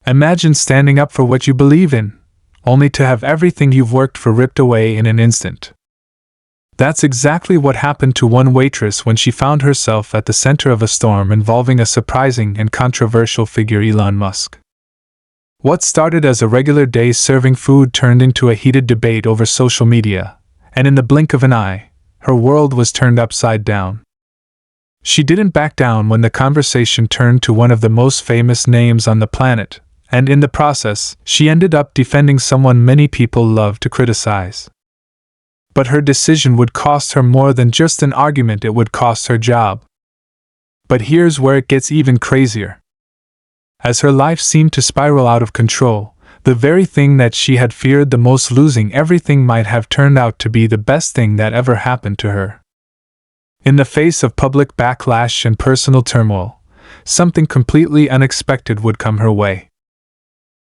Imagine standing up for what you believe in, only to have everything you've worked for ripped away in an instant. That's exactly what happened to one waitress when she found herself at the center of a storm involving a surprising and controversial figure, Elon Musk. What started as a regular day serving food turned into a heated debate over social media, and in the blink of an eye, her world was turned upside down. She didn't back down when the conversation turned to one of the most famous names on the planet, and in the process, she ended up defending someone many people love to criticize. But her decision would cost her more than just an argument, it would cost her job. But here's where it gets even crazier. As her life seemed to spiral out of control, the very thing that she had feared the most, losing everything, might have turned out to be the best thing that ever happened to her. In the face of public backlash and personal turmoil, something completely unexpected would come her way.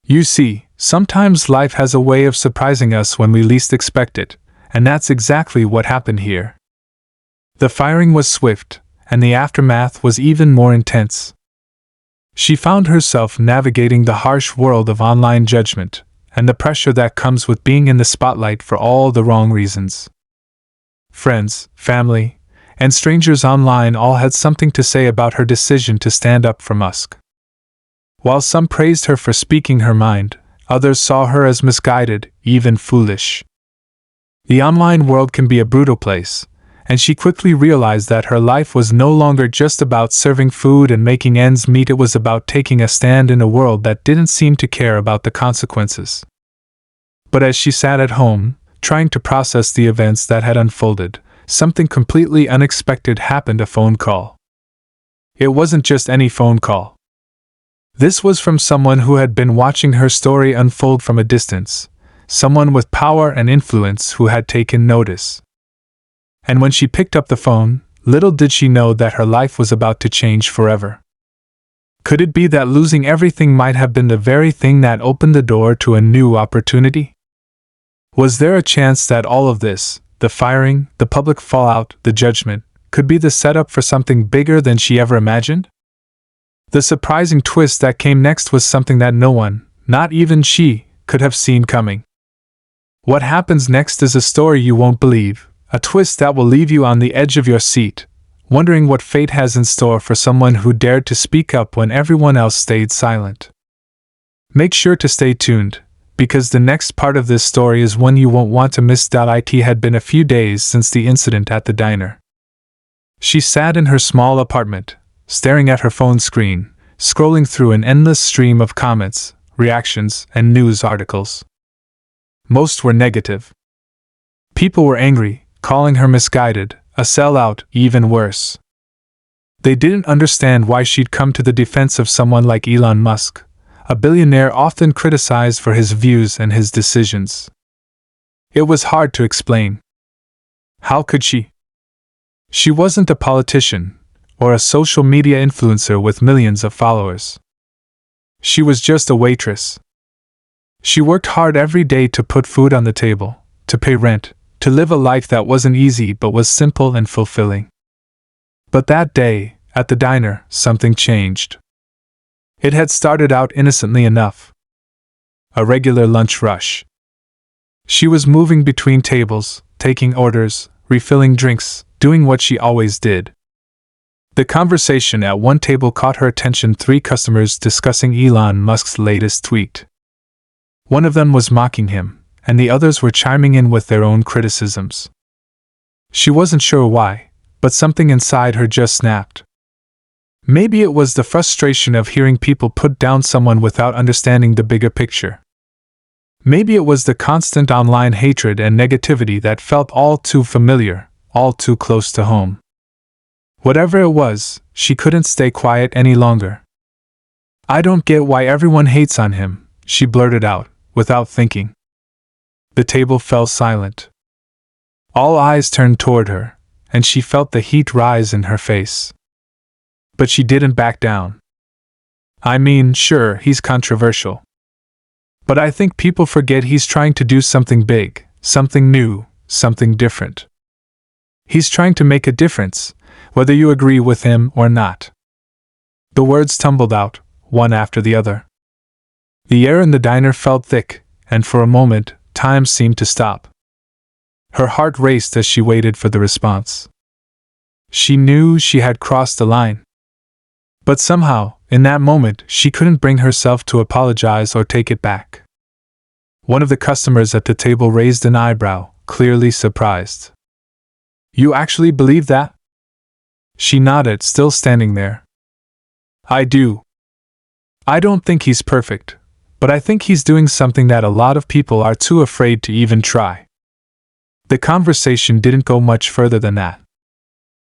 You see, sometimes life has a way of surprising us when we least expect it, and that's exactly what happened here. The firing was swift, and the aftermath was even more intense. She found herself navigating the harsh world of online judgment, and the pressure that comes with being in the spotlight for all the wrong reasons. Friends, family, and strangers online all had something to say about her decision to stand up for Musk. While some praised her for speaking her mind, others saw her as misguided, even foolish. The online world can be a brutal place, and she quickly realized that her life was no longer just about serving food and making ends meet. It was about taking a stand in a world that didn't seem to care about the consequences. But as she sat at home, trying to process the events that had unfolded, something completely unexpected happened. A phone call. It wasn't just any phone call. This was from someone who had been watching her story unfold from a distance, someone with power and influence who had taken notice. And when she picked up the phone, little did she know that her life was about to change forever. Could it be that losing everything might have been the very thing that opened the door to a new opportunity? Was there a chance that all of this, the firing, the public fallout, the judgment, could be the setup for something bigger than she ever imagined? The surprising twist that came next was something that no one, not even she, could have seen coming. What happens next is a story you won't believe, a twist that will leave you on the edge of your seat, wondering what fate has in store for someone who dared to speak up when everyone else stayed silent. Make sure to stay tuned, because the next part of this story is one you won't want to miss. It had been a few days since the incident at the diner. She sat in her small apartment, staring at her phone screen, scrolling through an endless stream of comments, reactions, and news articles. Most were negative. People were angry, calling her misguided, a sellout, even worse. They didn't understand why she'd come to the defense of someone like Elon Musk, a billionaire often criticized for his views and his decisions. It was hard to explain. How could she? She wasn't a politician, or a social media influencer with millions of followers. She was just a waitress. She worked hard every day to put food on the table, to pay rent, to live a life that wasn't easy but was simple and fulfilling. But that day, at the diner, something changed. It had started out innocently enough. A regular lunch rush. She was moving between tables, taking orders, refilling drinks, doing what she always did. The conversation at one table caught her attention: 3 customers discussing Elon Musk's latest tweet. One of them was mocking him, and the others were chiming in with their own criticisms. She wasn't sure why, but something inside her just snapped. Maybe it was the frustration of hearing people put down someone without understanding the bigger picture. Maybe it was the constant online hatred and negativity that felt all too familiar, all too close to home. Whatever it was, she couldn't stay quiet any longer. "I don't get why everyone hates on him," she blurted out, without thinking. The table fell silent. All eyes turned toward her, and she felt the heat rise in her face. But she didn't back down. "I mean, sure, he's controversial. But I think people forget he's trying to do something big, something new, something different. He's trying to make a difference, whether you agree with him or not." The words tumbled out, one after the other. The air in the diner felt thick, and for a moment, time seemed to stop. Her heart raced as she waited for the response. She knew she had crossed the line. But somehow, in that moment, she couldn't bring herself to apologize or take it back. One of the customers at the table raised an eyebrow, clearly surprised. "You actually believe that?" She nodded, still standing there. "I do. I don't think he's perfect, but I think he's doing something that a lot of people are too afraid to even try." The conversation didn't go much further than that.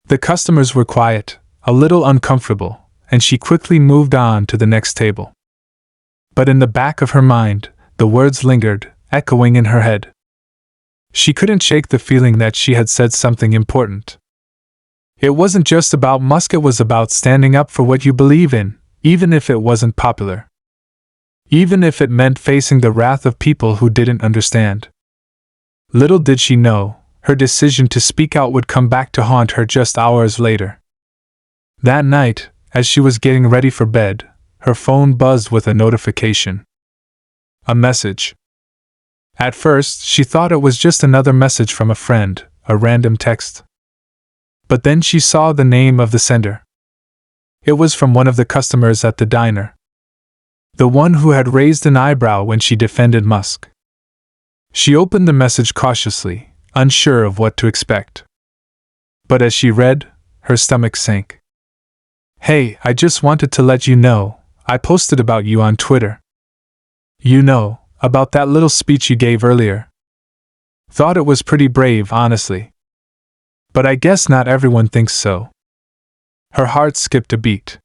The customers were quiet, a little uncomfortable, and she quickly moved on to the next table. But in the back of her mind, the words lingered, echoing in her head. She couldn't shake the feeling that she had said something important. It wasn't just about Musk, it was about standing up for what you believe in, even if it wasn't popular. Even if it meant facing the wrath of people who didn't understand. Little did she know, her decision to speak out would come back to haunt her just hours later. That night, as she was getting ready for bed, her phone buzzed with a notification. A message. At first, she thought it was just another message from a friend, a random text. But then she saw the name of the sender. It was from one of the customers at the diner. The one who had raised an eyebrow when she defended Musk. She opened the message cautiously, unsure of what to expect. But as she read, her stomach sank. "Hey, I just wanted to let you know, I posted about you on Twitter. You know, about that little speech you gave earlier. Thought it was pretty brave, honestly. But I guess not everyone thinks so." Her heart skipped a beat.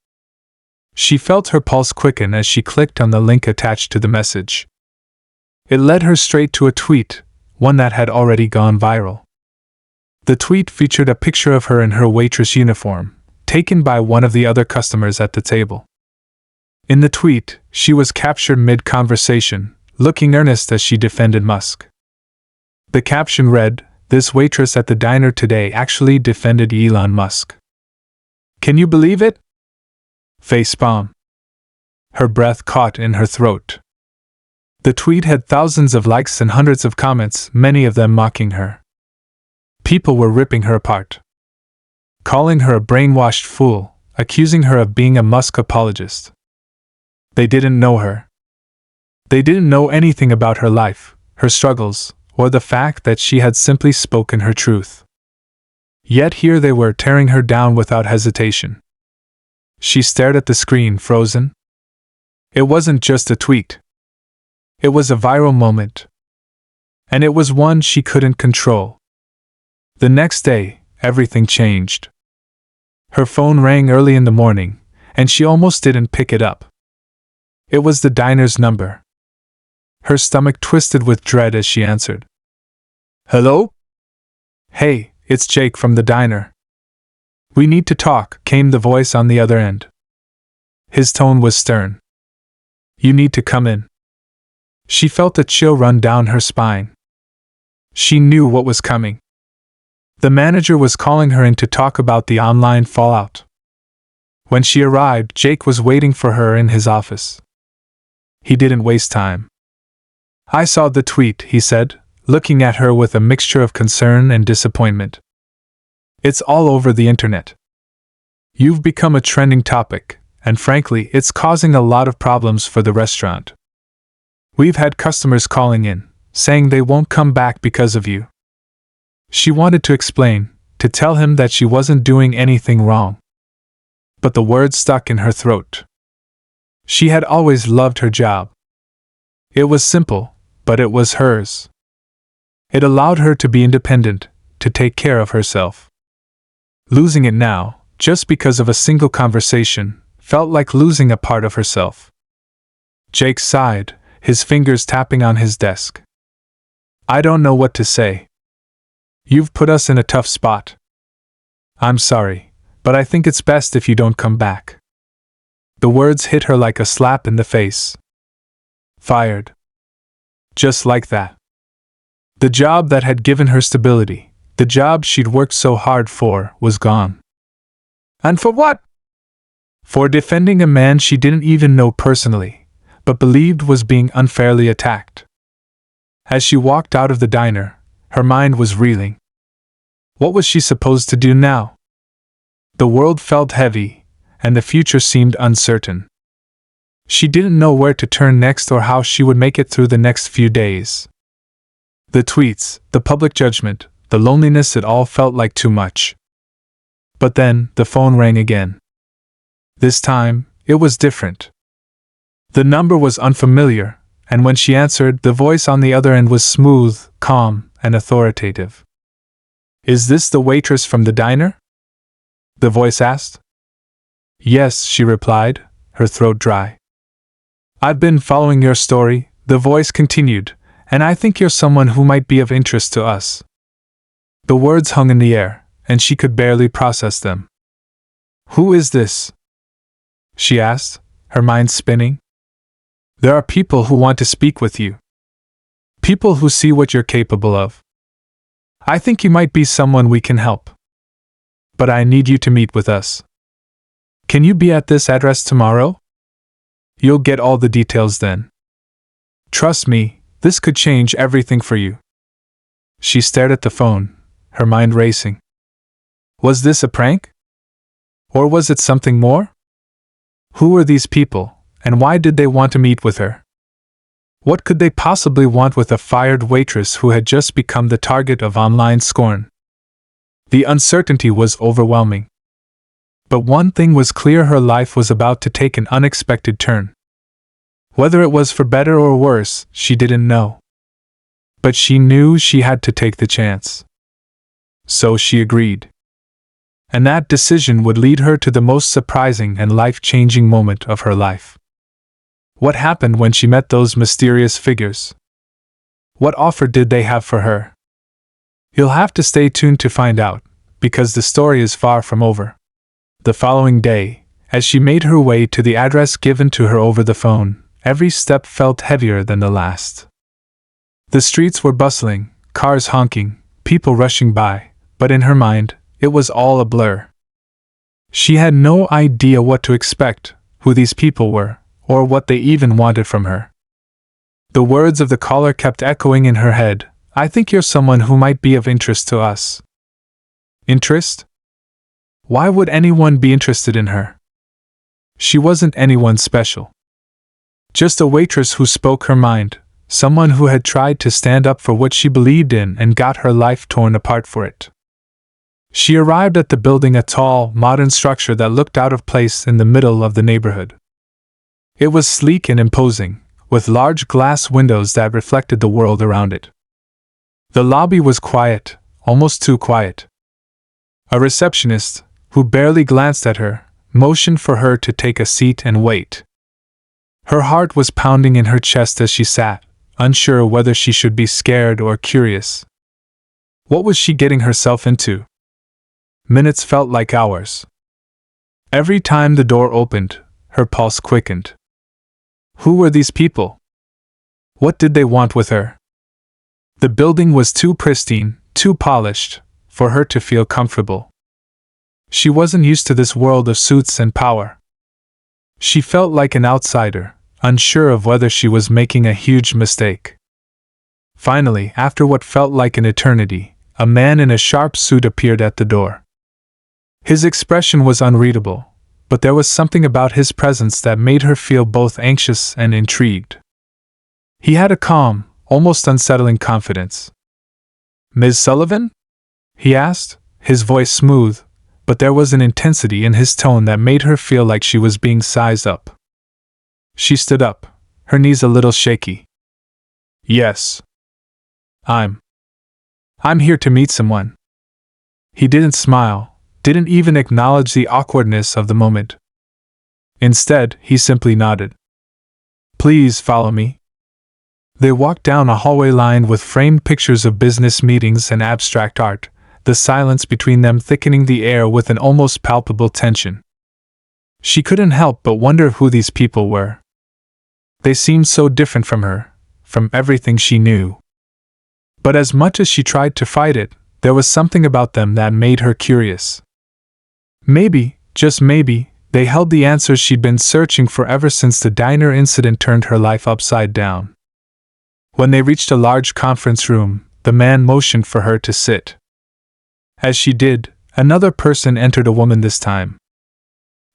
She felt her pulse quicken as she clicked on the link attached to the message. It led her straight to a tweet, one that had already gone viral. The tweet featured a picture of her in her waitress uniform, taken by one of the other customers at the table. In the tweet, she was captured mid-conversation, looking earnest as she defended Musk. The caption read, "This waitress at the diner today actually defended Elon Musk. Can you believe it?" Facepalm. Her breath caught in her throat. The tweet had thousands of likes and hundreds of comments, many of them mocking her. People were ripping her apart. Calling her a brainwashed fool, accusing her of being a Musk apologist. They didn't know her. They didn't know anything about her life, her struggles, or the fact that she had simply spoken her truth. Yet here they were tearing her down without hesitation. She stared at the screen, frozen. It wasn't just a tweet. It was a viral moment. And it was one she couldn't control. The next day, everything changed. Her phone rang early in the morning, and she almost didn't pick it up. It was the diner's number. Her stomach twisted with dread as she answered. "Hello? Hey, it's Jake from the diner. We need to talk," came the voice on the other end. His tone was stern. "You need to come in." She felt a chill run down her spine. She knew what was coming. The manager was calling her in to talk about the online fallout. When she arrived, Jake was waiting for her in his office. He didn't waste time. "I saw the tweet," he said, looking at her with a mixture of concern and disappointment. "It's all over the internet. You've become a trending topic, and frankly, it's causing a lot of problems for the restaurant. We've had customers calling in, saying they won't come back because of you." She wanted to explain, to tell him that she wasn't doing anything wrong. But the words stuck in her throat. She had always loved her job. It was simple, but it was hers. It allowed her to be independent, to take care of herself. Losing it now, just because of a single conversation, felt like losing a part of herself. Jake sighed, his fingers tapping on his desk. "I don't know what to say. You've put us in a tough spot. I'm sorry, but I think it's best if you don't come back." The words hit her like a slap in the face. Fired. Just like that. The job that had given her stability, the job she'd worked so hard for, was gone. And for what? For defending a man she didn't even know personally, but believed was being unfairly attacked. As she walked out of the diner, her mind was reeling. What was she supposed to do now? The world felt heavy, and the future seemed uncertain. She didn't know where to turn next or how she would make it through the next few days. The tweets, the public judgment, the loneliness, it all felt like too much. But then, the phone rang again. This time, it was different. The number was unfamiliar, and when she answered, the voice on the other end was smooth, calm, and authoritative. "Is this the waitress from the diner?" the voice asked. "Yes," she replied, her throat dry. "I've been following your story," the voice continued, "and I think you're someone who might be of interest to us." The words hung in the air, and she could barely process them. "Who is this?" she asked, her mind spinning. "There are people who want to speak with you. People who see what you're capable of. I think you might be someone we can help. But I need you to meet with us. Can you be at this address tomorrow? You'll get all the details then. Trust me, this could change everything for you." She stared at the phone, her mind racing. Was this a prank? Or was it something more? Who were these people, and why did they want to meet with her? What could they possibly want with a fired waitress who had just become the target of online scorn? The uncertainty was overwhelming. But one thing was clear: her life was about to take an unexpected turn. Whether it was for better or worse, she didn't know. But she knew she had to take the chance. So she agreed. And that decision would lead her to the most surprising and life-changing moment of her life. What happened when she met those mysterious figures? What offer did they have for her? You'll have to stay tuned to find out, because the story is far from over. The following day, as she made her way to the address given to her over the phone, every step felt heavier than the last. The streets were bustling, cars honking, people rushing by, but in her mind, it was all a blur. She had no idea what to expect, who these people were, or what they even wanted from her. The words of the caller kept echoing in her head. "I think you're someone who might be of interest to us." Interest? Why would anyone be interested in her? She wasn't anyone special. Just a waitress who spoke her mind, someone who had tried to stand up for what she believed in and got her life torn apart for it. She arrived at the building, a tall, modern structure that looked out of place in the middle of the neighborhood. It was sleek and imposing, with large glass windows that reflected the world around it. The lobby was quiet, almost too quiet. A receptionist, who barely glanced at her, motioned for her to take a seat and wait. Her heart was pounding in her chest as she sat, unsure whether she should be scared or curious. What was she getting herself into? Minutes felt like hours. Every time the door opened, her pulse quickened. Who were these people? What did they want with her? The building was too pristine, too polished, for her to feel comfortable. She wasn't used to this world of suits and power. She felt like an outsider, unsure of whether she was making a huge mistake. Finally, after what felt like an eternity, a man in a sharp suit appeared at the door. His expression was unreadable, but there was something about his presence that made her feel both anxious and intrigued. He had a calm, almost unsettling confidence. "Ms. Sullivan?" he asked, his voice smooth, but there was an intensity in his tone that made her feel like she was being sized up. She stood up, her knees a little shaky. "Yes. I'm here to meet someone." He didn't smile, didn't even acknowledge the awkwardness of the moment. Instead, he simply nodded. "Please follow me." They walked down a hallway lined with framed pictures of business meetings and abstract art, the silence between them thickening the air with an almost palpable tension. She couldn't help but wonder who these people were. They seemed so different from her, from everything she knew. But as much as she tried to fight it, there was something about them that made her curious. Maybe, just maybe, They held the answers she'd been searching for ever since the diner incident turned her life upside down. When they reached a large conference room, the man motioned for her to sit. As she did, another person entered, a woman this time.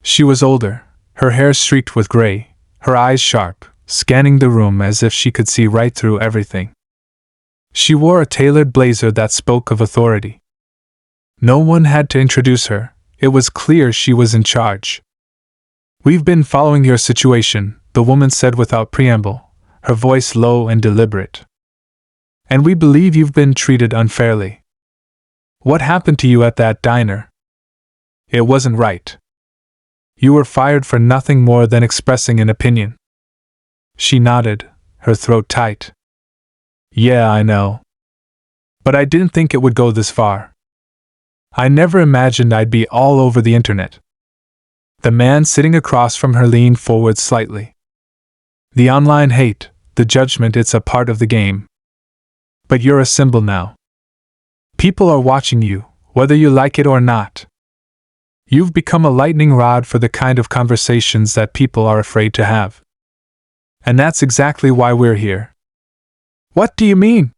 She was older, her hair streaked with gray, her eyes sharp, scanning the room as if she could see right through everything. She wore a tailored blazer that spoke of authority. No one had to introduce her, it was clear she was in charge. "We've been following your situation," the woman said without preamble, her voice low and deliberate. "And we believe you've been treated unfairly. What happened to you at that diner? It wasn't right. You were fired for nothing more than expressing an opinion." She nodded, her throat tight. "Yeah, I know. But I didn't think it would go this far. I never imagined I'd be all over the internet." The man sitting across from her leaned forward slightly. "The online hate, the judgment, it's a part of the game. But you're a symbol now. People are watching you, whether you like it or not. You've become a lightning rod for the kind of conversations that people are afraid to have. And that's exactly why we're here." "What do you mean?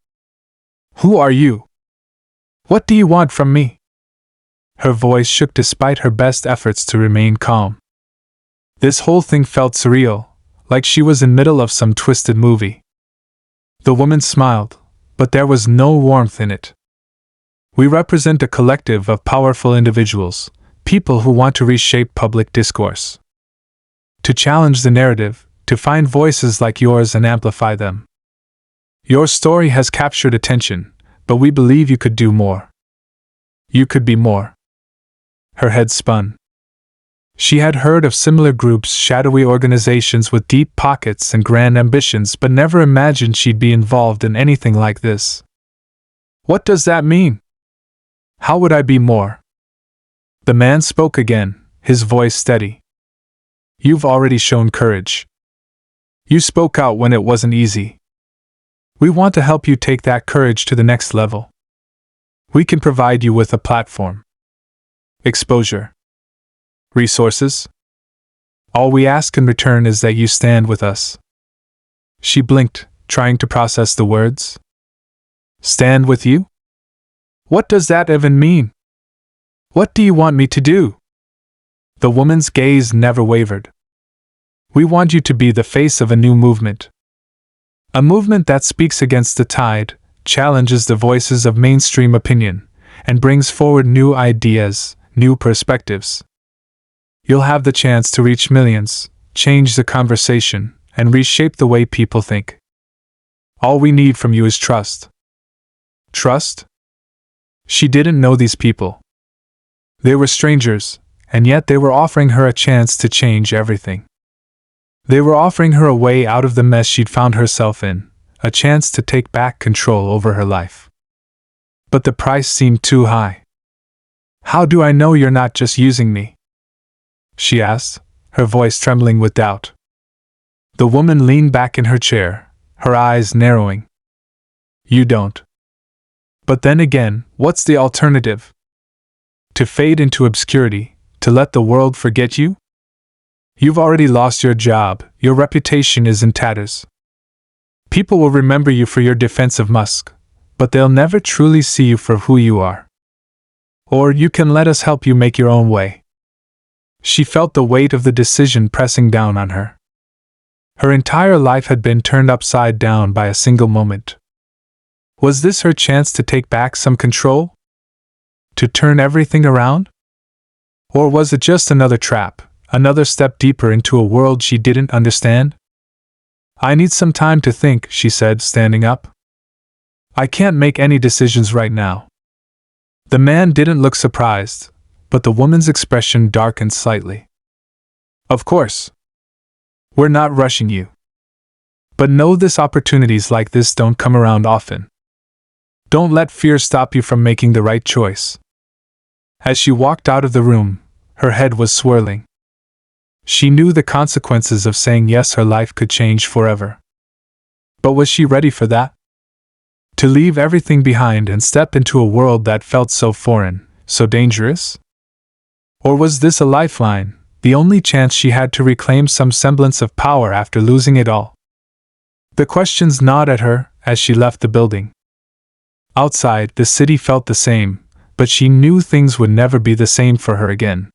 Who are you? What do you want from me?" Her voice shook despite her best efforts to remain calm. This whole thing felt surreal, like she was in the middle of some twisted movie. The woman smiled, but there was no warmth in it. "We represent a collective of powerful individuals, people who want to reshape public discourse. To challenge the narrative, to find voices like yours and amplify them. Your story has captured attention, but we believe you could do more. You could be more." Her head spun. She had heard of similar groups, shadowy organizations with deep pockets and grand ambitions, but never imagined she'd be involved in anything like this. "What does that mean? How would I be more?" The man spoke again, his voice steady. "You've already shown courage. You spoke out when it wasn't easy. We want to help you take that courage to the next level. We can provide you with a platform, exposure, resources. All we ask in return is that you stand with us." She blinked, trying to process the words. "Stand with you? What does that even mean? What do you want me to do?" The woman's gaze never wavered. "We want you to be the face of a new movement. A movement that speaks against the tide, challenges the voices of mainstream opinion, and brings forward new ideas, new perspectives. You'll have the chance to reach millions, change the conversation, and reshape the way people think. All we need from you is trust." Trust? She didn't know these people. They were strangers, and yet they were offering her a chance to change everything. They were offering her a way out of the mess she'd found herself in, a chance to take back control over her life. But the price seemed too high. "How do I know you're not just using me?" she asked, her voice trembling with doubt. The woman leaned back in her chair, her eyes narrowing. "You don't. But then again, what's the alternative? To fade into obscurity, to let the world forget you? You've already lost your job, your reputation is in tatters. People will remember you for your defense of Musk, but they'll never truly see you for who you are. Or you can let us help you make your own way." She felt the weight of the decision pressing down on her. Her entire life had been turned upside down by a single moment. Was this her chance to take back some control? To turn everything around? Or was it just another trap, another step deeper into a world she didn't understand? "I need some time to think," she said, standing up. "I can't make any decisions right now." The man didn't look surprised, but the woman's expression darkened slightly. "Of course. We're not rushing you. But know this: opportunities like this don't come around often. Don't let fear stop you from making the right choice." As she walked out of the room, her head was swirling. She knew the consequences of saying yes. Her life could change forever. But was she ready for that? To leave everything behind and step into a world that felt so foreign, so dangerous? Or was this a lifeline, the only chance she had to reclaim some semblance of power after losing it all. The questions gnawed at her as she left the building. Outside, the city felt the same, but she knew things would never be the same for her again.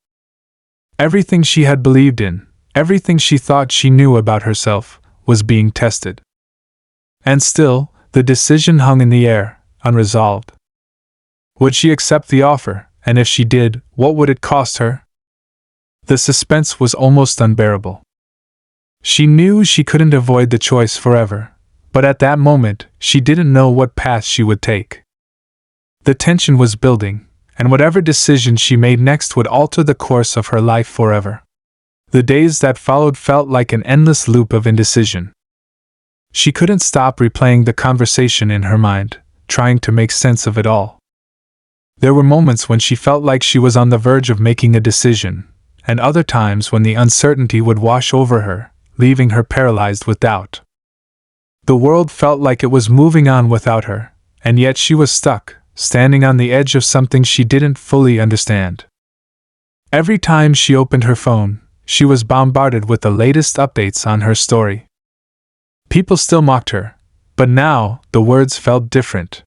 Everything she had believed in, everything she thought she knew about herself, was being tested. And still, the decision hung in the air, unresolved. Would she accept the offer, and if she did, what would it cost her? The suspense was almost unbearable. She knew she couldn't avoid the choice forever, but at that moment, she didn't know what path she would take. The tension was building, and whatever decision she made next would alter the course of her life forever. The days that followed felt like an endless loop of indecision. She couldn't stop replaying the conversation in her mind, trying to make sense of it all. There were moments when she felt like she was on the verge of making a decision, and other times when the uncertainty would wash over her, leaving her paralyzed with doubt. The world felt like it was moving on without her, and yet she was stuck, standing on the edge of something she didn't fully understand. Every time she opened her phone, she was bombarded with the latest updates on her story. People still mocked her, but now the words felt different.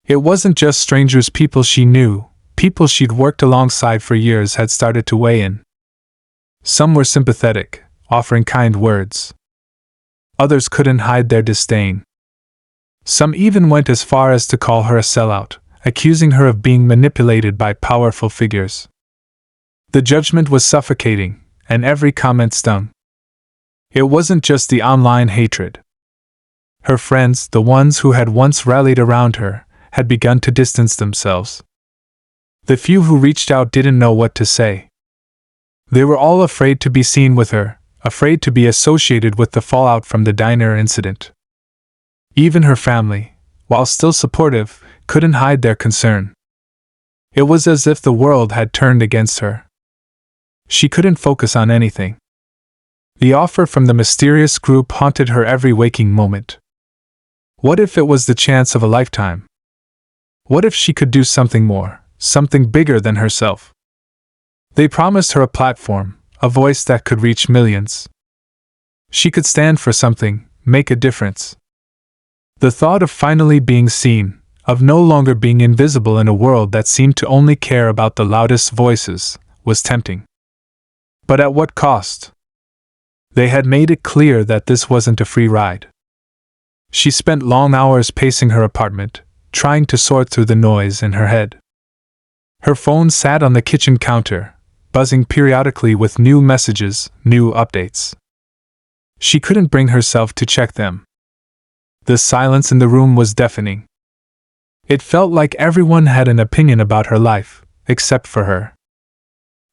It wasn't just strangers, people she knew, people she'd worked alongside for years had started to weigh in. Some were sympathetic, offering kind words. Others couldn't hide their disdain. Some even went as far as to call her a sellout, accusing her of being manipulated by powerful figures. The judgment was suffocating, and every comment stung. It wasn't just the online hatred. Her friends, the ones who had once rallied around her, had begun to distance themselves. The few who reached out didn't know what to say. They were all afraid to be seen with her, afraid to be associated with the fallout from the diner incident. Even her family, while still supportive, couldn't hide their concern. It was as if the world had turned against her. She couldn't focus on anything. The offer from the mysterious group haunted her every waking moment. What if it was the chance of a lifetime? What if she could do something more, something bigger than herself? They promised her a platform, a voice that could reach millions. She could stand for something, make a difference. The thought of finally being seen, of no longer being invisible in a world that seemed to only care about the loudest voices, was tempting. But at what cost? They had made it clear that this wasn't a free ride. She spent long hours pacing her apartment, trying to sort through the noise in her head. Her phone sat on the kitchen counter, buzzing periodically with new messages, new updates. She couldn't bring herself to check them. The silence in the room was deafening. It felt like everyone had an opinion about her life, except for her.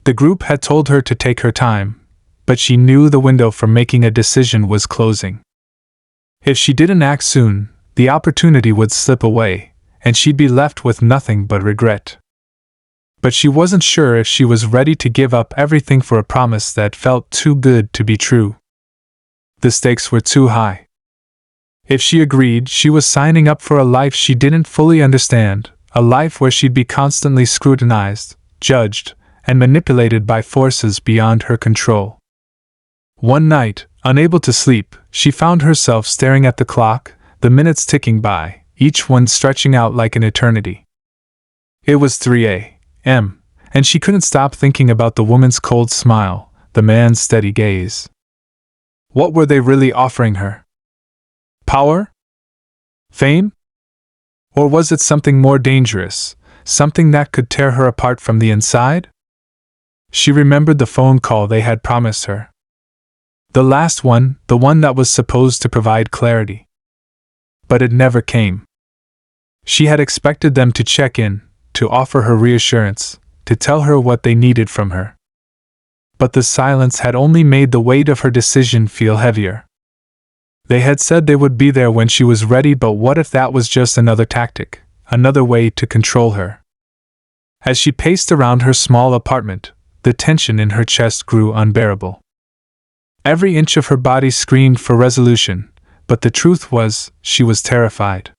The group had told her to take her time, but she knew the window for making a decision was closing. If she didn't act soon, the opportunity would slip away, and she'd be left with nothing but regret. But she wasn't sure if she was ready to give up everything for a promise that felt too good to be true. The stakes were too high. If she agreed, she was signing up for a life she didn't fully understand, a life where she'd be constantly scrutinized, judged, and manipulated by forces beyond her control. One night, unable to sleep, she found herself staring at the clock, the minutes ticking by, each one stretching out like an eternity. It was 3 a.m., and she couldn't stop thinking about the woman's cold smile, the man's steady gaze. What were they really offering her? Power? Fame? Or was it something more dangerous, something that could tear her apart from the inside? She remembered the phone call they had promised her. The last one, the one that was supposed to provide clarity. But it never came. She had expected them to check in, to offer her reassurance, to tell her what they needed from her. But the silence had only made the weight of her decision feel heavier. They had said they would be there when she was ready, but what if that was just another tactic, another way to control her? As she paced around her small apartment, the tension in her chest grew unbearable. Every inch of her body screamed for resolution, but the truth was, she was terrified.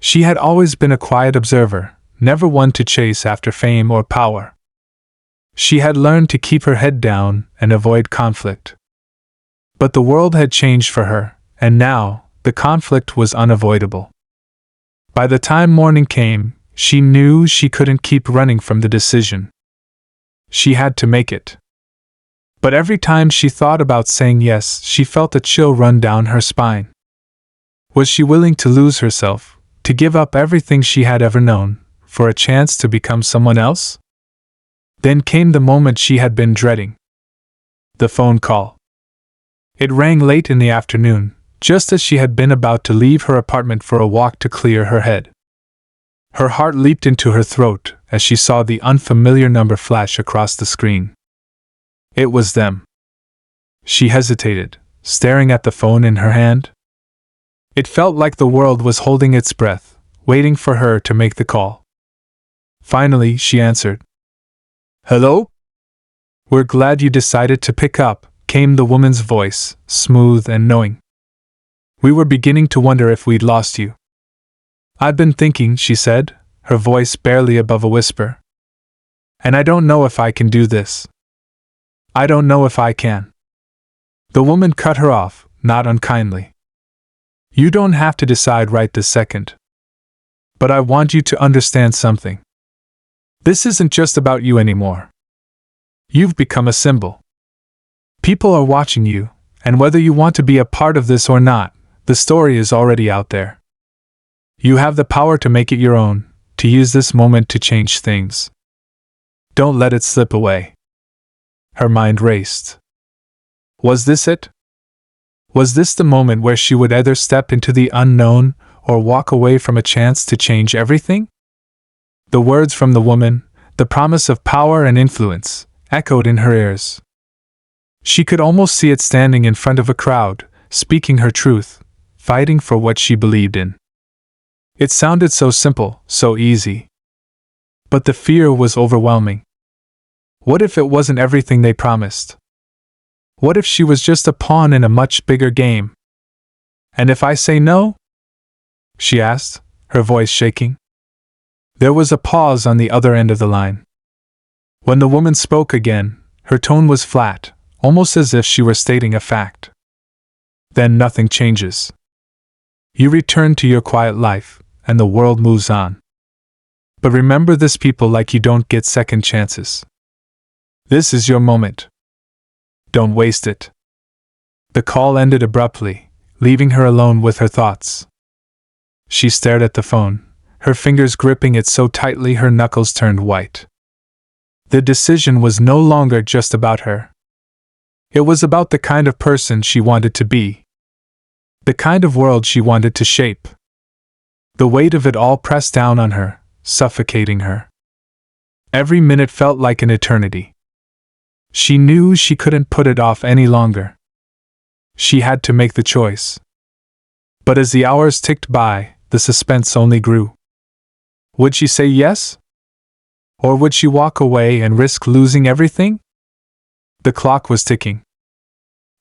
She had always been a quiet observer, never one to chase after fame or power. She had learned to keep her head down and avoid conflict. But the world had changed for her, and now, the conflict was unavoidable. By the time morning came, she knew she couldn't keep running from the decision. She had to make it. But every time she thought about saying yes, she felt a chill run down her spine. Was she willing to lose herself, to give up everything she had ever known, for a chance to become someone else? Then came the moment she had been dreading. The phone call. It rang late in the afternoon, just as she had been about to leave her apartment for a walk to clear her head. Her heart leaped into her throat as she saw the unfamiliar number flash across the screen. It was them. She hesitated, staring at the phone in her hand. It felt like the world was holding its breath, waiting for her to make the call. Finally, she answered. "Hello? We're glad you decided to pick up," came the woman's voice, smooth and knowing. "We were beginning to wonder if we'd lost you." "I've been thinking," she said, her voice barely above a whisper. "And I don't know if I can do this. I don't know if I can." The woman cut her off, not unkindly. "You don't have to decide right this second. But I want you to understand something. This isn't just about you anymore. You've become a symbol. People are watching you, and whether you want to be a part of this or not, the story is already out there. You have the power to make it your own, to use this moment to change things. Don't let it slip away." Her mind raced. Was this it? Was this the moment where she would either step into the unknown or walk away from a chance to change everything? The words from the woman, the promise of power and influence, echoed in her ears. She could almost see it standing in front of a crowd, speaking her truth, fighting for what she believed in. It sounded so simple, so easy. But the fear was overwhelming. What if it wasn't everything they promised? What if she was just a pawn in a much bigger game? "And if I say no?" she asked, her voice shaking. There was a pause on the other end of the line. When the woman spoke again, her tone was flat, almost as if she were stating a fact. "Then nothing changes. You return to your quiet life, and the world moves on. But remember this, people like you don't get second chances. This is your moment. Don't waste it." The call ended abruptly, leaving her alone with her thoughts. She stared at the phone, her fingers gripping it so tightly her knuckles turned white. The decision was no longer just about her. It was about the kind of person she wanted to be. The kind of world she wanted to shape. The weight of it all pressed down on her, suffocating her. Every minute felt like an eternity. She knew she couldn't put it off any longer. She had to make the choice. But as the hours ticked by, the suspense only grew. Would she say yes? Or would she walk away and risk losing everything? The clock was ticking.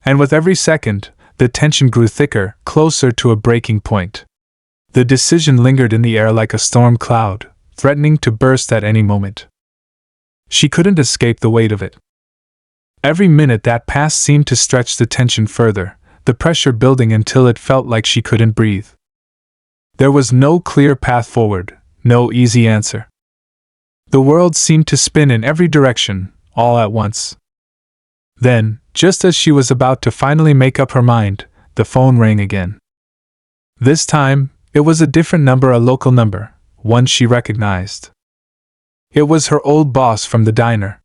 And with every second, the tension grew thicker, closer to a breaking point. The decision lingered in the air like a storm cloud, threatening to burst at any moment. She couldn't escape the weight of it. Every minute that passed seemed to stretch the tension further, the pressure building until it felt like she couldn't breathe. There was no clear path forward, no easy answer. The world seemed to spin in every direction, all at once. Then, just as she was about to finally make up her mind, the phone rang again. This time, it was a different number, a local number, one she recognized. It was her old boss from the diner.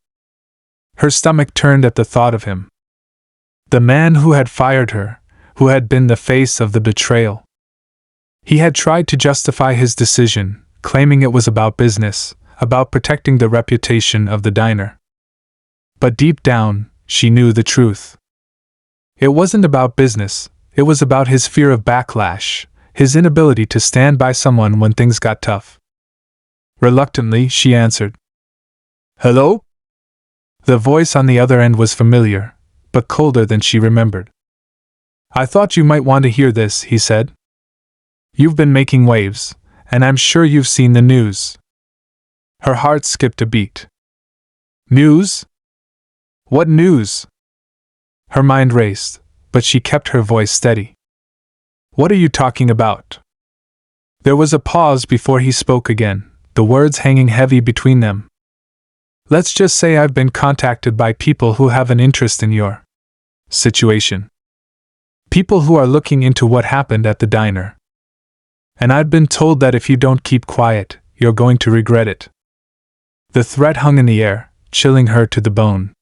Her stomach turned at the thought of him. The man who had fired her, who had been the face of the betrayal. He had tried to justify his decision, claiming it was about business, about protecting the reputation of the diner. But deep down, she knew the truth. It wasn't about business, it was about his fear of backlash, his inability to stand by someone when things got tough. Reluctantly, she answered. "Hello?" The voice on the other end was familiar, but colder than she remembered. "I thought you might want to hear this," he said. "You've been making waves, and I'm sure you've seen the news." Her heart skipped a beat. News? What news? Her mind raced, but she kept her voice steady. What are you talking about? There was a pause before he spoke again, the words hanging heavy between them. Let's just say I've been contacted by people who have an interest in your situation. People who are looking into what happened at the diner. And I've been told that if you don't keep quiet, you're going to regret it. The threat hung in the air, chilling her to the bone.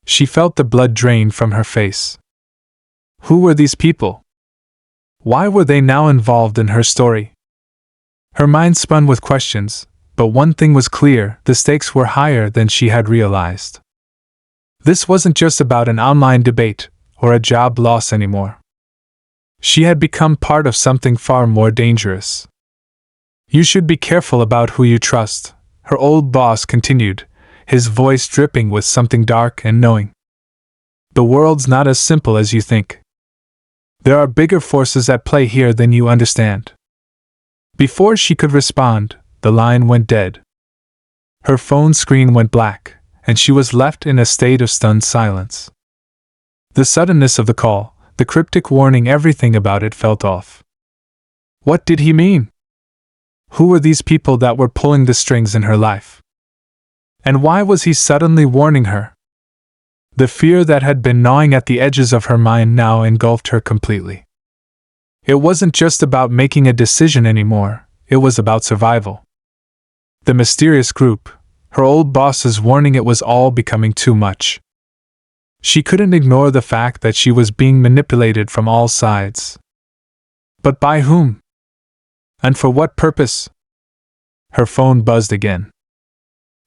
She felt the blood drain from her face. Who were these people? Why were they now involved in her story? Her mind spun with questions, but one thing was clear: the stakes were higher than she had realized. This wasn't just about an online debate or a job loss anymore. She had become part of something far more dangerous. You should be careful about who you trust, her old boss continued, his voice dripping with something dark and knowing. The world's not as simple as you think. There are bigger forces at play here than you understand. Before she could respond, the line went dead. Her phone screen went black, and she was left in a state of stunned silence. The suddenness of the call, the cryptic warning, everything about it felt off. What did he mean? Who were these people that were pulling the strings in her life? And why was he suddenly warning her? The fear that had been gnawing at the edges of her mind now engulfed her completely. It wasn't just about making a decision anymore, it was about survival. The mysterious group, her old boss's warning, it was all becoming too much. She couldn't ignore the fact that she was being manipulated from all sides. But by whom? And for what purpose? Her phone buzzed again.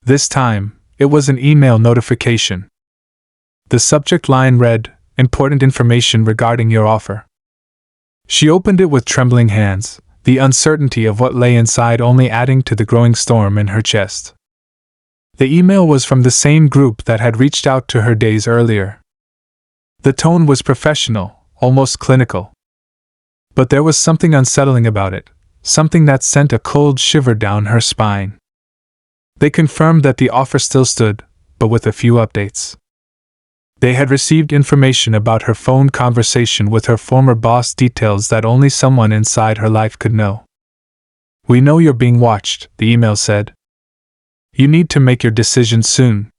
This time, it was an email notification. The subject line read, "Important information regarding your offer." She opened it with trembling hands, the uncertainty of what lay inside only adding to the growing storm in her chest. The email was from the same group that had reached out to her days earlier. The tone was professional, almost clinical. But there was something unsettling about it, something that sent a cold shiver down her spine. They confirmed that the offer still stood, but with a few updates. They had received information about her phone conversation with her former boss, details that only someone inside her life could know. "We know you're being watched," the email said. "You need to make your decision soon.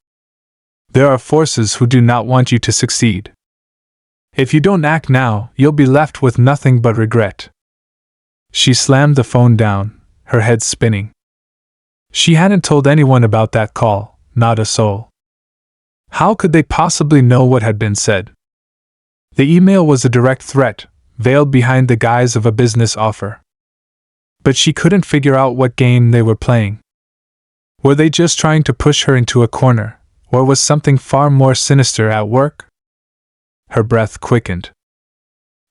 There are forces who do not want you to succeed. If you don't act now, you'll be left with nothing but regret." She slammed the phone down, her head spinning. She hadn't told anyone about that call, not a soul. How could they possibly know what had been said? The email was a direct threat, veiled behind the guise of a business offer. But she couldn't figure out what game they were playing. Were they just trying to push her into a corner, or was something far more sinister at work? Her breath quickened.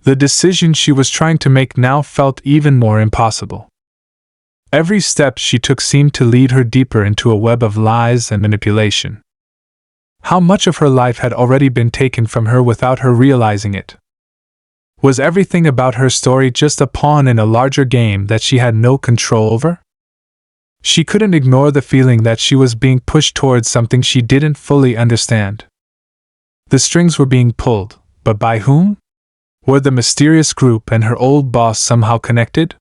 The decision she was trying to make now felt even more impossible. Every step she took seemed to lead her deeper into a web of lies and manipulation. How much of her life had already been taken from her without her realizing it? Was everything about her story just a pawn in a larger game that she had no control over? She couldn't ignore the feeling that she was being pushed towards something she didn't fully understand. The strings were being pulled, but by whom? Were the mysterious group and her old boss somehow connected?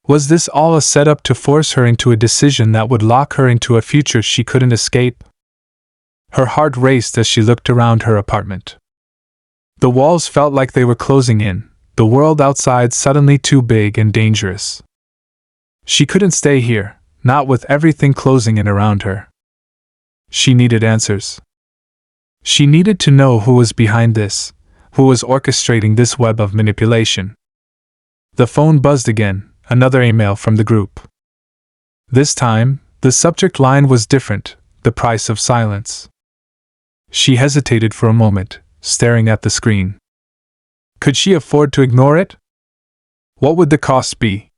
Was this all a setup to force her into a decision that would lock her into a future she couldn't escape? Her heart raced as she looked around her apartment. The walls felt like they were closing in, the world outside suddenly too big and dangerous. She couldn't stay here, not with everything closing in around her. She needed answers. She needed to know who was behind this, who was orchestrating this web of manipulation. The phone buzzed again, another email from the group. This time, the subject line was different, the price of silence. She hesitated for a moment, staring at the screen. Could she afford to ignore it? What would the cost be?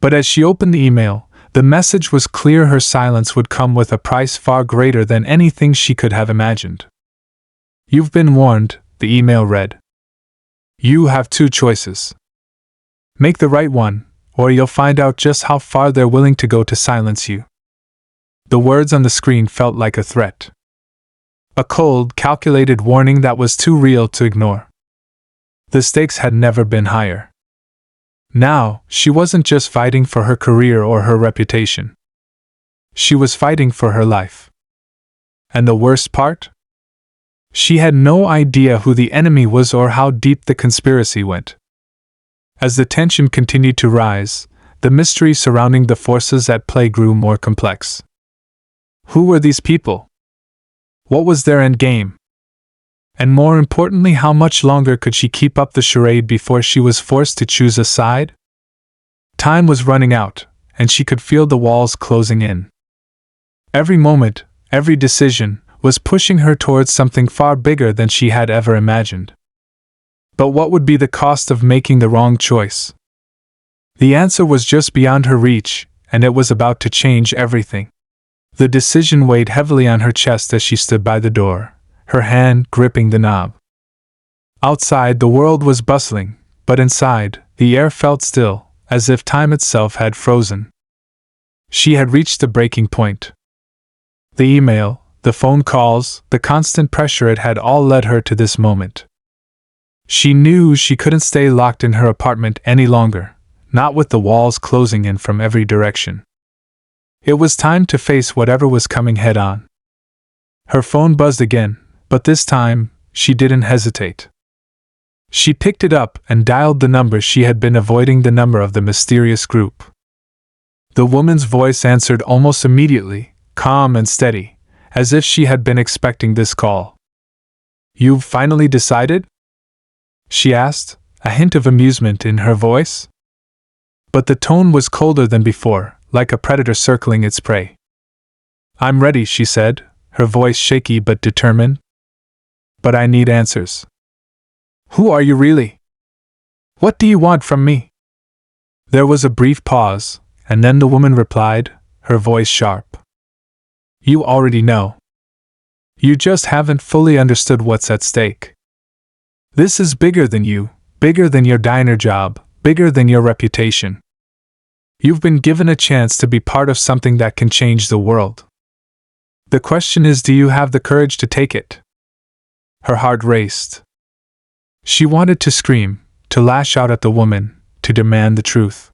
But as she opened the email, the message was clear: her silence would come with a price far greater than anything she could have imagined. "You've been warned," the email read. "You have two choices. Make the right one, or you'll find out just how far they're willing to go to silence you." The words on the screen felt like a threat. A cold, calculated warning that was too real to ignore. The stakes had never been higher. Now, she wasn't just fighting for her career or her reputation. She was fighting for her life. And the worst part? She had no idea who the enemy was or how deep the conspiracy went. As the tension continued to rise, the mystery surrounding the forces at play grew more complex. Who were these people? What was their end game? And more importantly, how much longer could she keep up the charade before she was forced to choose a side? Time was running out, and she could feel the walls closing in. Every moment, every decision, was pushing her towards something far bigger than she had ever imagined. But what would be the cost of making the wrong choice? The answer was just beyond her reach, and it was about to change everything. The decision weighed heavily on her chest as she stood by the door, her hand gripping the knob. Outside, the world was bustling, but inside, the air felt still, as if time itself had frozen. She had reached the breaking point. The email, the phone calls, the constant pressure, it had all led her to this moment. She knew she couldn't stay locked in her apartment any longer, not with the walls closing in from every direction. It was time to face whatever was coming head on. Her phone buzzed again, but this time, she didn't hesitate. She picked it up and dialed the number she had been avoiding, the number of the mysterious group. The woman's voice answered almost immediately, calm and steady, as if she had been expecting this call. "You've finally decided?" she asked, a hint of amusement in her voice. But the tone was colder than before, like a predator circling its prey. "I'm ready," she said, her voice shaky but determined. "But I need answers." "Who are you really? What do you want from me?" There was a brief pause, and then the woman replied, her voice sharp. "You already know. You just haven't fully understood what's at stake. This is bigger than you, bigger than your diner job, bigger than your reputation. You've been given a chance to be part of something that can change the world. The question is, do you have the courage to take it?" Her heart raced. She wanted to scream, to lash out at the woman, to demand the truth.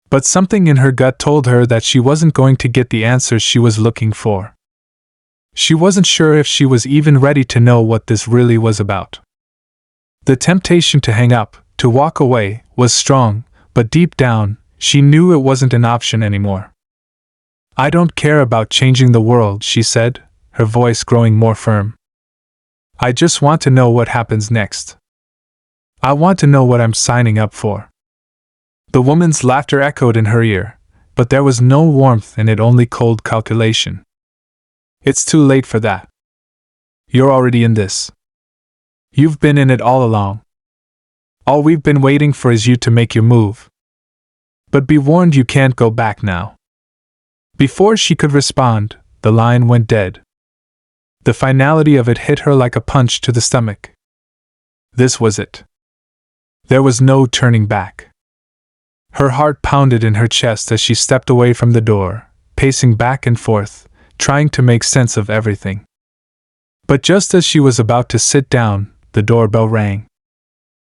But something in her gut told her that she wasn't going to get the answers she was looking for. She wasn't sure if she was even ready to know what this really was about. The temptation to hang up, to walk away, was strong, but deep down, she knew it wasn't an option anymore. "I don't care about changing the world," she said, her voice growing more firm. "I just want to know what happens next. I want to know what I'm signing up for." The woman's laughter echoed in her ear, but there was no warmth in it, only cold calculation. "It's too late for that. You're already in this. You've been in it all along. All we've been waiting for is you to make your move. But be warned, you can't go back now." Before she could respond, the line went dead. The finality of it hit her like a punch to the stomach. This was it. There was no turning back. Her heart pounded in her chest as she stepped away from the door, pacing back and forth, trying to make sense of everything. But just as she was about to sit down, the doorbell rang.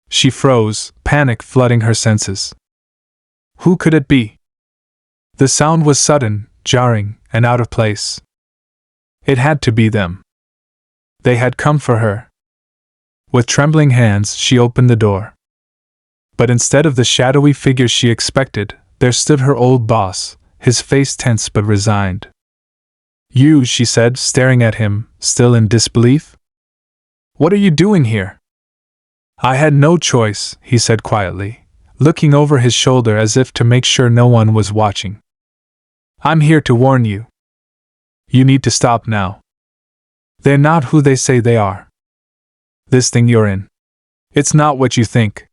She froze, panic flooding her senses. Who could it be? The sound was sudden, jarring, and out of place. It had to be them. They had come for her. With trembling hands, she opened the door. But instead of the shadowy figure she expected, there stood her old boss, his face tense but resigned. "You," she said, staring at him, still in disbelief. "What are you doing here?" "I had no choice," he said quietly, looking over his shoulder as if to make sure no one was watching. "I'm here to warn you. You need to stop now. They're not who they say they are. This thing you're in, it's not what you think."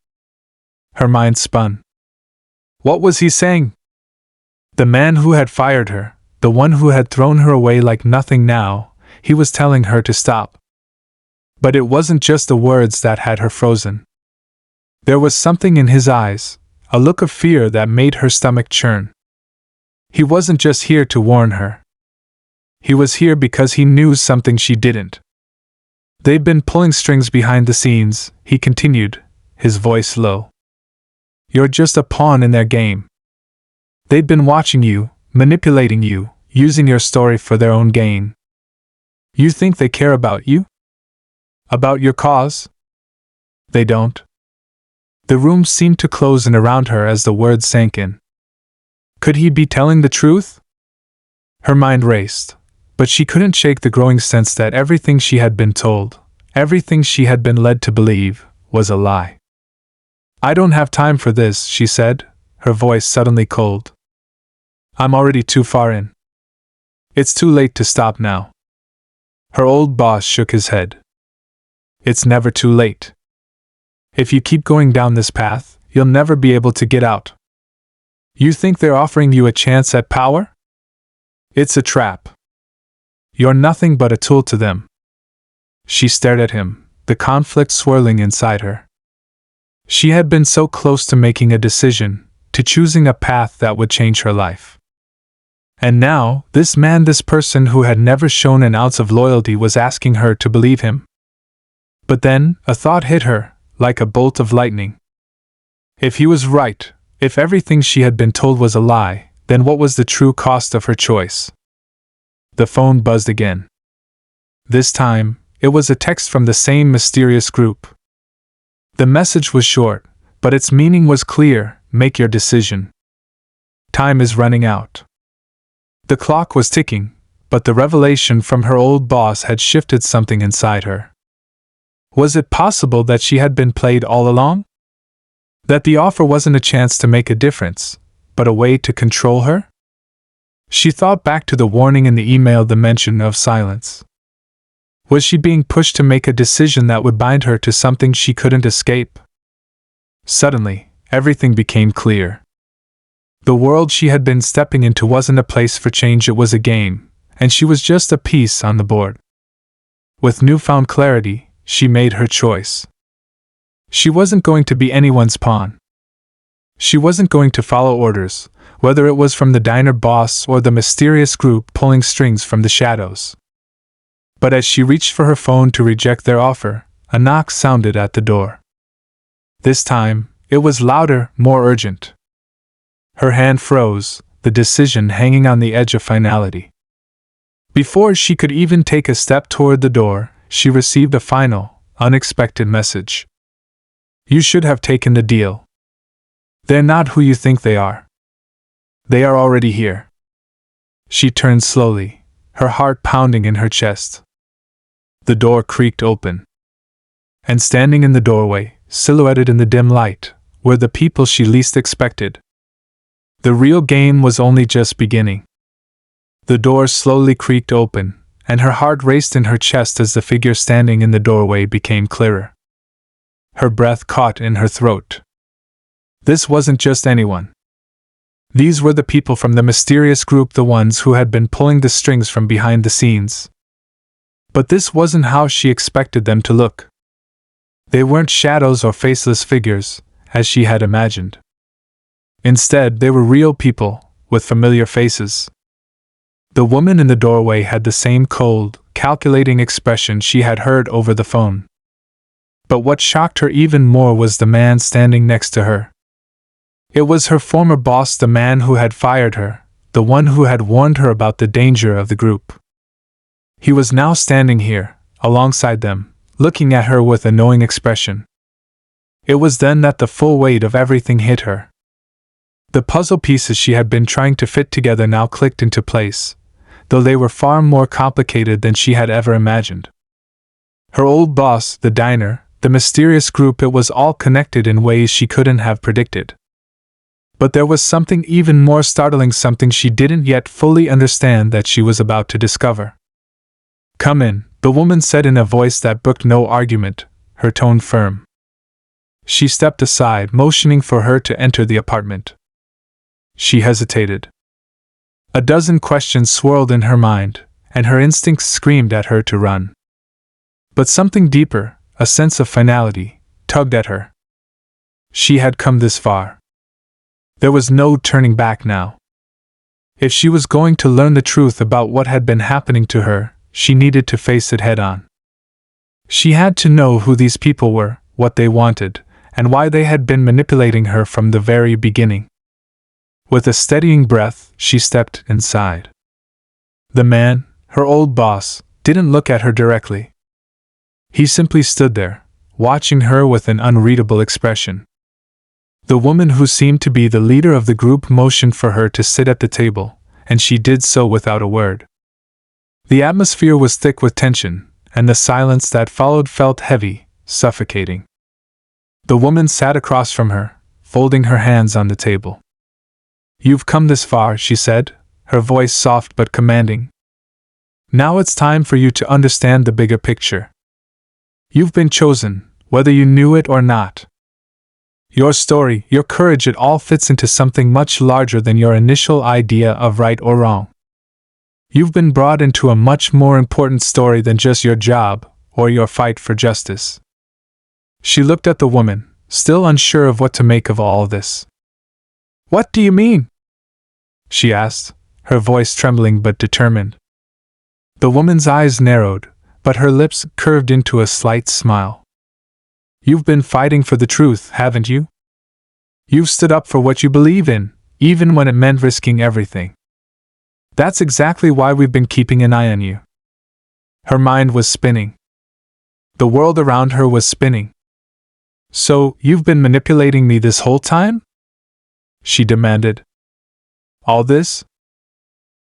Her mind spun. What was he saying? The man who had fired her, the one who had thrown her away like nothing now, he was telling her to stop. But it wasn't just the words that had her frozen. There was something in his eyes, a look of fear that made her stomach churn. He wasn't just here to warn her. He was here because he knew something she didn't. They've been pulling strings behind the scenes, he continued, his voice low. You're just a pawn in their game. They've been watching you, manipulating you, using your story for their own gain. You think they care about you? About your cause? They don't. The room seemed to close in around her as the words sank in. Could he be telling the truth? Her mind raced, but she couldn't shake the growing sense that everything she had been told, everything she had been led to believe, was a lie. I don't have time for this, she said, her voice suddenly cold. I'm already too far in. It's too late to stop now. Her old boss shook his head. It's never too late. If you keep going down this path, you'll never be able to get out. You think they're offering you a chance at power? It's a trap. You're nothing but a tool to them. She stared at him, the conflict swirling inside her. She had been so close to making a decision, to choosing a path that would change her life. And now, this man, this person who had never shown an ounce of loyalty, was asking her to believe him. But then, a thought hit her, like a bolt of lightning. If he was right, if everything she had been told was a lie, then what was the true cost of her choice? The phone buzzed again. This time, it was a text from the same mysterious group. The message was short, but its meaning was clear: make your decision. Time is running out. The clock was ticking, but the revelation from her old boss had shifted something inside her. Was it possible that she had been played all along? That the offer wasn't a chance to make a difference, but a way to control her? She thought back to the warning in the email, the mention of silence. Was she being pushed to make a decision that would bind her to something she couldn't escape? Suddenly, everything became clear. The world she had been stepping into wasn't a place for change, it was a game, and she was just a piece on the board. With newfound clarity, she made her choice. She wasn't going to be anyone's pawn. She wasn't going to follow orders, whether it was from the diner boss or the mysterious group pulling strings from the shadows. But as she reached for her phone to reject their offer, a knock sounded at the door. This time, it was louder, more urgent. Her hand froze, the decision hanging on the edge of finality. Before she could even take a step toward the door, she received a final, unexpected message. You should have taken the deal. They're not who you think they are. They are already here. She turned slowly, her heart pounding in her chest. The door creaked open. And standing in the doorway, silhouetted in the dim light, were the people she least expected. The real game was only just beginning. The door slowly creaked open, and her heart raced in her chest as the figure standing in the doorway became clearer. Her breath caught in her throat. This wasn't just anyone. These were the people from the mysterious group, the ones who had been pulling the strings from behind the scenes. But this wasn't how she expected them to look. They weren't shadows or faceless figures, as she had imagined. Instead, they were real people, with familiar faces. The woman in the doorway had the same cold, calculating expression she had heard over the phone. But what shocked her even more was the man standing next to her. It was her former boss, the man who had fired her, the one who had warned her about the danger of the group. He was now standing here, alongside them, looking at her with a knowing expression. It was then that the full weight of everything hit her. The puzzle pieces she had been trying to fit together now clicked into place, though they were far more complicated than she had ever imagined. Her old boss, the diner, the mysterious group, it was all connected in ways she couldn't have predicted. But there was something even more startling, something she didn't yet fully understand, that she was about to discover. Come in, the woman said in a voice that brooked no argument, her tone firm. She stepped aside, motioning for her to enter the apartment. She hesitated. A dozen questions swirled in her mind, and her instincts screamed at her to run. But something deeper, a sense of finality, tugged at her. She had come this far. There was no turning back now. If she was going to learn the truth about what had been happening to her, she needed to face it head on. She had to know who these people were, what they wanted, and why they had been manipulating her from the very beginning. With a steadying breath, she stepped inside. The man, her old boss, didn't look at her directly. He simply stood there, watching her with an unreadable expression. The woman who seemed to be the leader of the group motioned for her to sit at the table, and she did so without a word. The atmosphere was thick with tension, and the silence that followed felt heavy, suffocating. The woman sat across from her, folding her hands on the table. "You've come this far," she said, her voice soft but commanding. "Now it's time for you to understand the bigger picture. You've been chosen, whether you knew it or not. Your story, your courage, it all fits into something much larger than your initial idea of right or wrong. You've been brought into a much more important story than just your job or your fight for justice." She looked at the woman, still unsure of what to make of all this. "What do you mean?" she asked, her voice trembling but determined. The woman's eyes narrowed, but her lips curved into a slight smile. "You've been fighting for the truth, haven't you? You've stood up for what you believe in, even when it meant risking everything. That's exactly why we've been keeping an eye on you." Her mind was spinning. The world around her was spinning. "So, you've been manipulating me this whole time?" she demanded. "All this?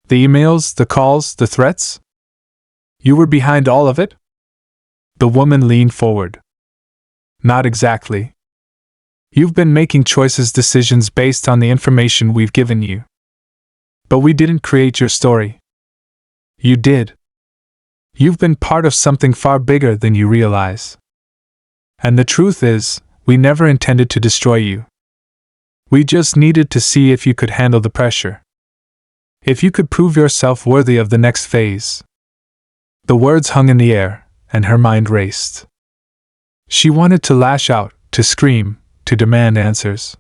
The emails, the calls, the threats? You were behind all of it?" The woman leaned forward. "Not exactly. You've been making decisions based on the information we've given you. But we didn't create your story. You did. You've been part of something far bigger than you realize. And the truth is, we never intended to destroy you. We just needed to see if you could handle the pressure. If you could prove yourself worthy of the next phase." The words hung in the air, and her mind raced. She wanted to lash out, to scream, to demand answers.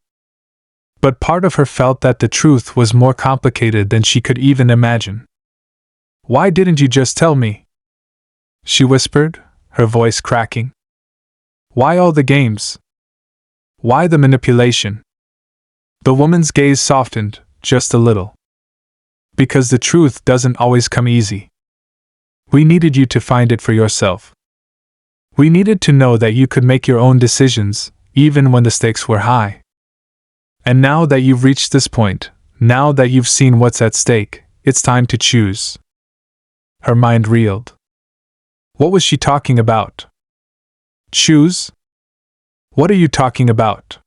But part of her felt that the truth was more complicated than she could even imagine. "Why didn't you just tell me?" she whispered, her voice cracking. "Why all the games? Why the manipulation?" The woman's gaze softened, just a little. "Because the truth doesn't always come easy. We needed you to find it for yourself. We needed to know that you could make your own decisions, even when the stakes were high. And now that you've reached this point, now that you've seen what's at stake, it's time to choose." Her mind reeled. What was she talking about? Choose? What are you talking about?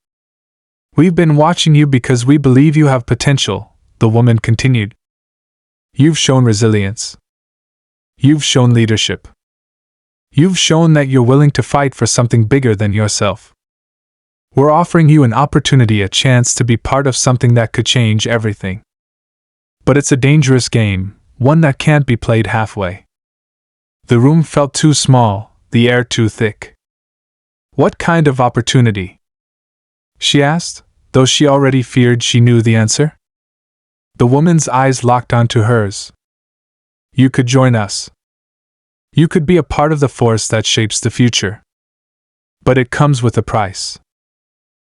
"We've been watching you because we believe you have potential," the woman continued. "You've shown resilience. You've shown leadership. You've shown that you're willing to fight for something bigger than yourself. We're offering you an opportunity, a chance to be part of something that could change everything. But it's a dangerous game, one that can't be played halfway." The room felt too small, the air too thick. "What kind of opportunity?" she asked, though she already feared she knew the answer. The woman's eyes locked onto hers. "You could join us. You could be a part of the force that shapes the future. But it comes with a price.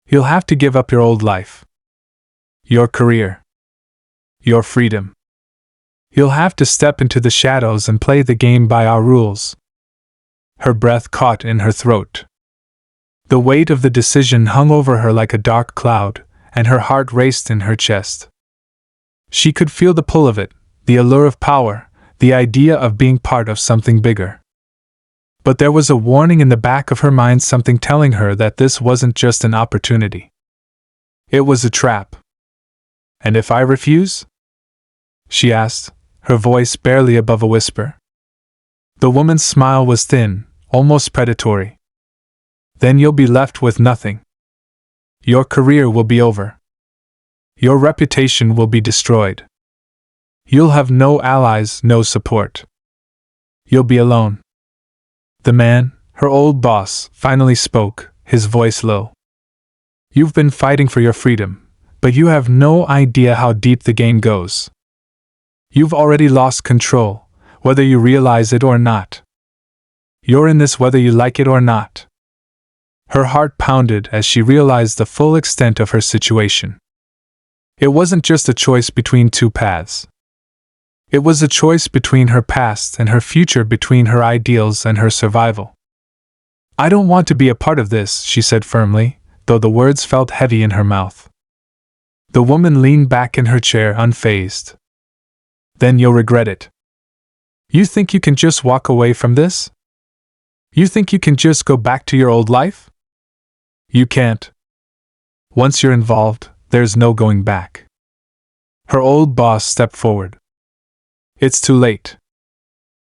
You'll have to give up your old life. Your career. Your freedom. You'll have to step into the shadows and play the game by our rules." Her breath caught in her throat. The weight of the decision hung over her like a dark cloud, and her heart raced in her chest. She could feel the pull of it, the allure of power, the idea of being part of something bigger. But there was a warning in the back of her mind, something telling her that this wasn't just an opportunity. It was a trap. "And if I refuse?" she asked, her voice barely above a whisper. The woman's smile was thin, almost predatory. "Then you'll be left with nothing. Your career will be over. Your reputation will be destroyed. You'll have no allies, no support. You'll be alone." The man, her old boss, finally spoke, his voice low. "You've been fighting for your freedom, but you have no idea how deep the game goes. You've already lost control, whether you realize it or not. You're in this whether you like it or not. Her heart pounded as she realized the full extent of her situation. It wasn't just a choice between two paths. It was a choice between her past and her future, between her ideals and her survival. I don't want to be a part of this, she said firmly, though the words felt heavy in her mouth. The woman leaned back in her chair unfazed. Then you'll regret it. You think you can just walk away from this? You think you can just go back to your old life? You can't. Once you're involved, there's no going back. Her old boss stepped forward. It's too late.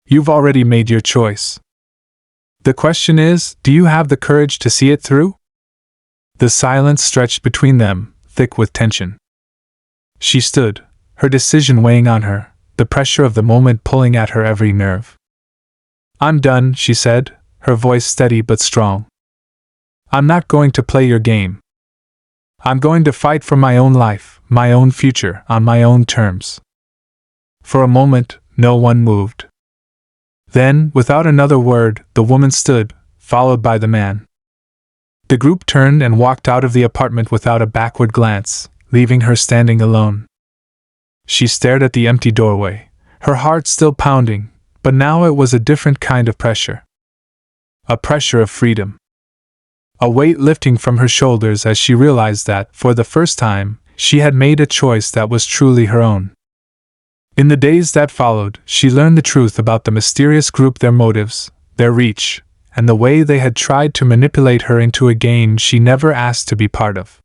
You've already made your choice. The question is, do you have the courage to see it through? The silence stretched between them, thick with tension. She stood, her decision weighing on her, the pressure of the moment pulling at her every nerve. I'm done, she said, her voice steady but strong. I'm not going to play your game. I'm going to fight for my own life, my own future, on my own terms. For a moment, no one moved. Then, without another word, the woman stood, followed by the man. The group turned and walked out of the apartment without a backward glance, leaving her standing alone. She stared at the empty doorway, her heart still pounding, but now it was a different kind of pressure. A pressure of freedom. A weight lifting from her shoulders as she realized that, for the first time, she had made a choice that was truly her own. In the days that followed, she learned the truth about the mysterious group, their motives, their reach, and the way they had tried to manipulate her into a game she never asked to be part of.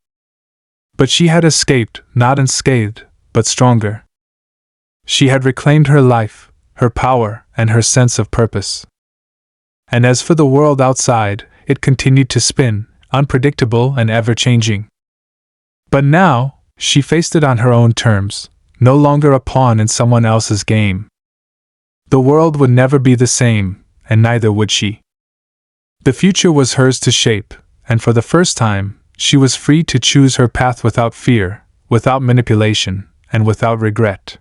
But she had escaped, not unscathed, but stronger. She had reclaimed her life, her power, and her sense of purpose. And as for the world outside, it continued to spin, unpredictable and ever-changing. But now, she faced it on her own terms, no longer a pawn in someone else's game. The world would never be the same, and neither would she. The future was hers to shape, and for the first time, she was free to choose her path without fear, without manipulation, and without regret.